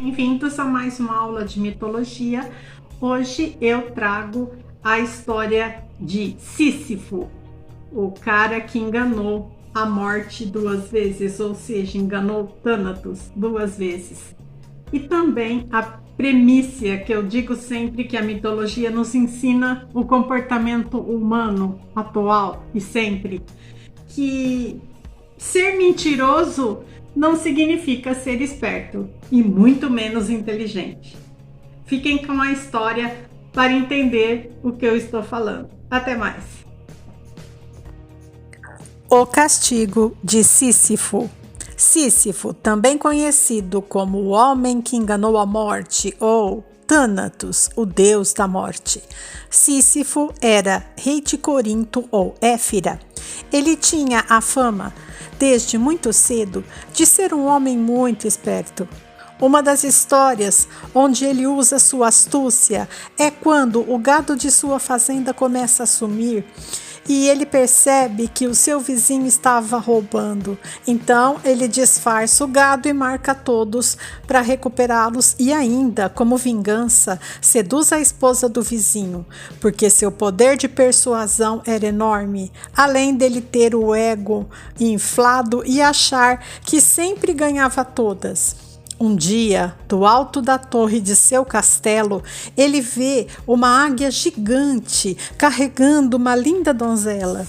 Bem-vindos a mais uma aula de mitologia. Hoje eu trago a história de Sísifo, o cara que enganou a morte duas vezes, ou seja, enganou Thanatos duas vezes. E também a premissa que eu digo sempre, que a mitologia nos ensina o comportamento humano atual e sempre, que ser mentiroso não significa ser esperto e muito menos inteligente. Fiquem com a história para entender o que eu estou falando. Até mais. O castigo de Sísifo. Sísifo, também conhecido como o homem que enganou a morte ou Thanatos, o deus da morte. Sísifo era rei de Corinto ou Éfira. Ele tinha a fama, desde muito cedo, de ser um homem muito esperto. Uma das histórias onde ele usa sua astúcia é quando o gado de sua fazenda começa a sumir e ele percebe que o seu vizinho estava roubando. Então ele disfarça o gado e marca todos para recuperá-los e ainda, como vingança, seduz a esposa do vizinho, porque seu poder de persuasão era enorme, além dele ter o ego inflado e achar que sempre ganhava todas. Um dia, do alto da torre de seu castelo, ele vê uma águia gigante carregando uma linda donzela.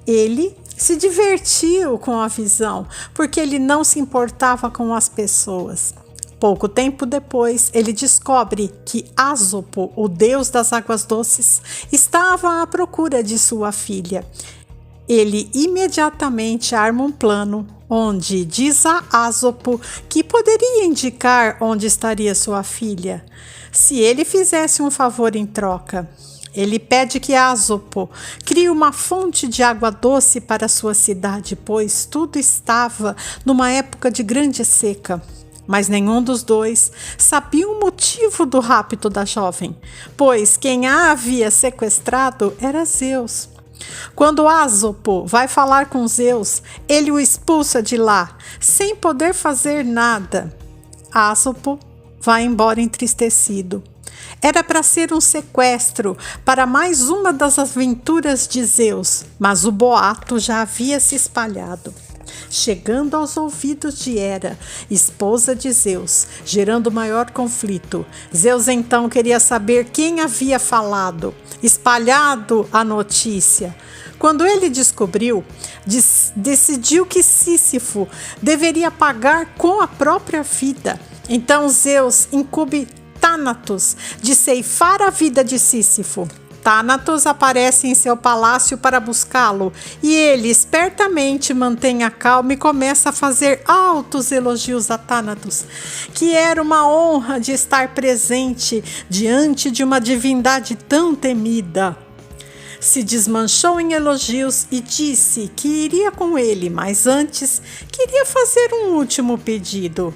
Ele se divertiu com a visão, porque ele não se importava com as pessoas. Pouco tempo depois, ele descobre que Ásopo, o deus das águas doces, estava à procura de sua filha. Ele imediatamente arma um plano onde diz a Ásopo que poderia indicar onde estaria sua filha, se ele fizesse um favor em troca. Ele pede que Ásopo crie uma fonte de água doce para sua cidade, pois tudo estava numa época de grande seca. Mas nenhum dos dois sabia o motivo do rapto da jovem, pois quem a havia sequestrado era Zeus. Quando Ásopo vai falar com Zeus, ele o expulsa de lá, sem poder fazer nada. Ásopo vai embora entristecido. Era para ser um sequestro para mais uma das aventuras de Zeus, mas o boato já havia se espalhado, chegando aos ouvidos de Hera, esposa de Zeus, gerando maior conflito. Zeus então queria saber quem havia falado, espalhado a notícia. Quando ele descobriu, decidiu que Sísifo deveria pagar com a própria vida. Então Zeus incumbe Thanatos de ceifar a vida de Sísifo. Thanatos aparece em seu palácio para buscá-lo e ele espertamente mantém a calma e começa a fazer altos elogios a Thanatos, que era uma honra de estar presente diante de uma divindade tão temida. Se desmanchou em elogios e disse que iria com ele, mas antes queria fazer um último pedido.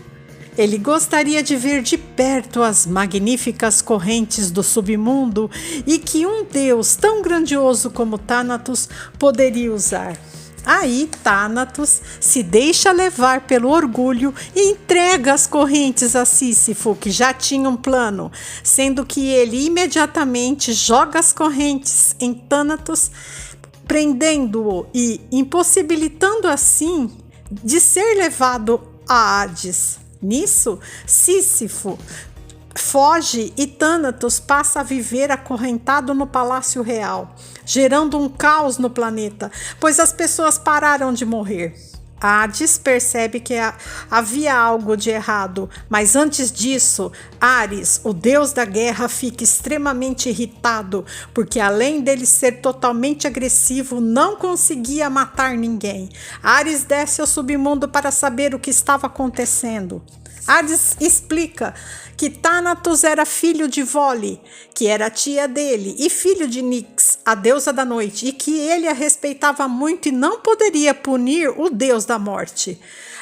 Ele gostaria de ver de perto as magníficas correntes do submundo e que um deus tão grandioso como Thanatos poderia usar. Aí Thanatos se deixa levar pelo orgulho e entrega as correntes a Sísifo, que já tinha um plano, sendo que ele imediatamente joga as correntes em Thanatos, prendendo-o e impossibilitando assim de ser levado a Hades. Nisso, Sísifo foge e Thanatos passa a viver acorrentado no palácio real, gerando um caos no planeta, pois as pessoas pararam de morrer. Hades percebe que havia algo de errado, mas antes disso, Ares, o deus da guerra, fica extremamente irritado, porque além dele ser totalmente agressivo, não conseguia matar ninguém. Ares desce ao submundo para saber o que estava acontecendo. Hades explica que Thanatos era filho de Vole, que era tia dele, e filho de Nix, a deusa da noite, e que ele a respeitava muito e não poderia punir o deus da morte.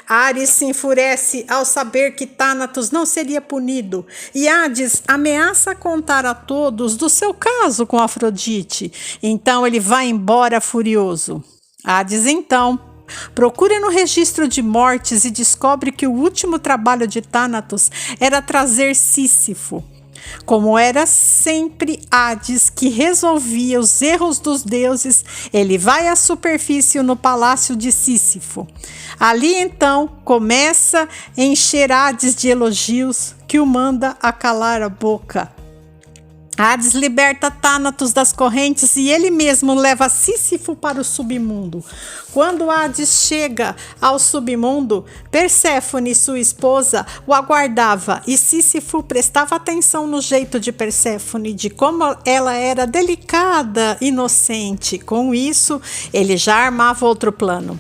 Ares se enfurece ao saber que Thanatos não seria punido, e Hades ameaça contar a todos do seu caso com Afrodite. Então ele vai embora furioso. Hades então Procura no registro de mortes e descobre que o último trabalho de Thanatos era trazer Sísifo. Como era sempre Hades que resolvia os erros dos deuses, ele vai à superfície no palácio de Sísifo. Ali então começa a encher Hades de elogios que o manda a calar a boca. Hades liberta Thanatos das correntes e ele mesmo leva Sísifo para o submundo. Quando Hades chega ao submundo, Perséfone, sua esposa, o aguardava e Sísifo prestava atenção no jeito de Perséfone, de como ela era delicada, inocente. Com isso, ele já armava outro plano.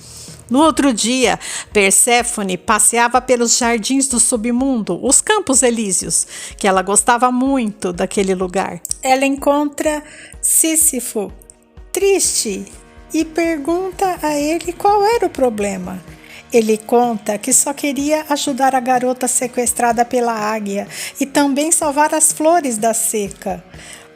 No outro dia, Perséfone passeava pelos jardins do submundo, os Campos Elíseos, que ela gostava muito daquele lugar. Ela encontra Sísifo, triste, e pergunta a ele qual era o problema. Ele conta que só queria ajudar a garota sequestrada pela águia e também salvar as flores da seca.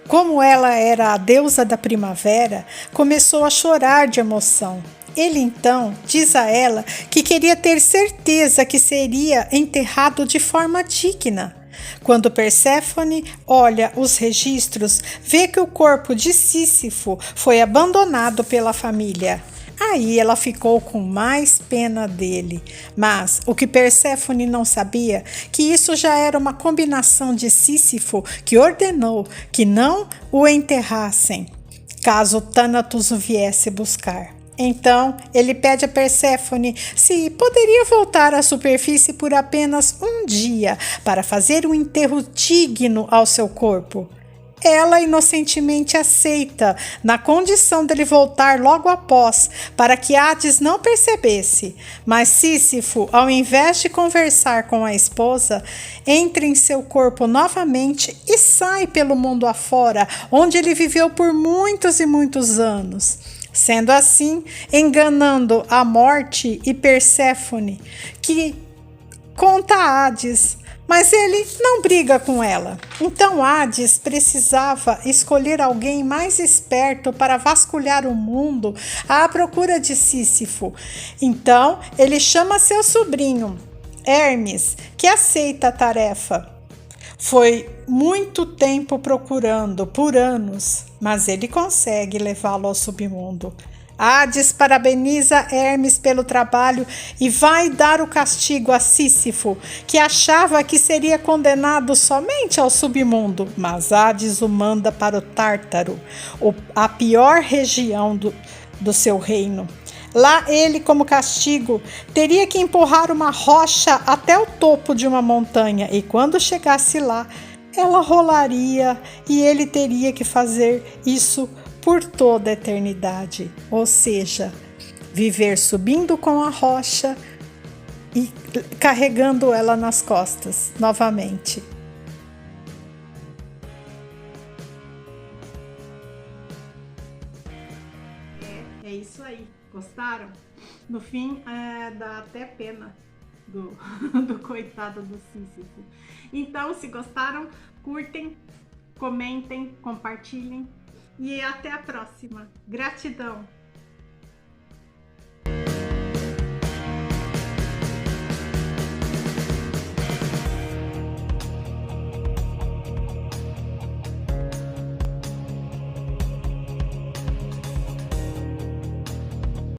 Como ela era a deusa da primavera, começou a chorar de emoção. Ele então diz a ela que queria ter certeza que seria enterrado de forma digna. Quando Perséfone olha os registros, vê que o corpo de Sísifo foi abandonado pela família. Aí ela ficou com mais pena dele. Mas o que Perséfone não sabia, que isso já era uma combinação de Sísifo que ordenou que não o enterrassem, caso Thanatos o viesse buscar. Então, ele pede a Perséfone se poderia voltar à superfície por apenas um dia para fazer um enterro digno ao seu corpo. Ela inocentemente aceita, na condição dele voltar logo após, para que Hades não percebesse. Mas Sísifo, ao invés de conversar com a esposa, entra em seu corpo novamente e sai pelo mundo afora, onde ele viveu por muitos e muitos anos. Sendo assim, enganando a morte e Perséfone, que conta a Hades, mas ele não briga com ela. Então Hades precisava escolher alguém mais esperto para vasculhar o mundo à procura de Sísifo. Então ele chama seu sobrinho, Hermes, que aceita a tarefa. Foi muito tempo procurando, por anos, mas ele consegue levá-lo ao submundo. Hades parabeniza Hermes pelo trabalho e vai dar o castigo a Sísifo, que achava que seria condenado somente ao submundo, mas Hades o manda para o Tártaro, a pior região do seu reino. Lá ele, como castigo, teria que empurrar uma rocha até o topo de uma montanha e quando chegasse lá, ela rolaria e ele teria que fazer isso por toda a eternidade. Ou seja, viver subindo com a rocha e carregando ela nas costas novamente. É isso aí. Gostaram? No fim, dá até pena do coitado do Sísifo. Então, se gostaram, curtem, comentem, compartilhem e até a próxima. Gratidão!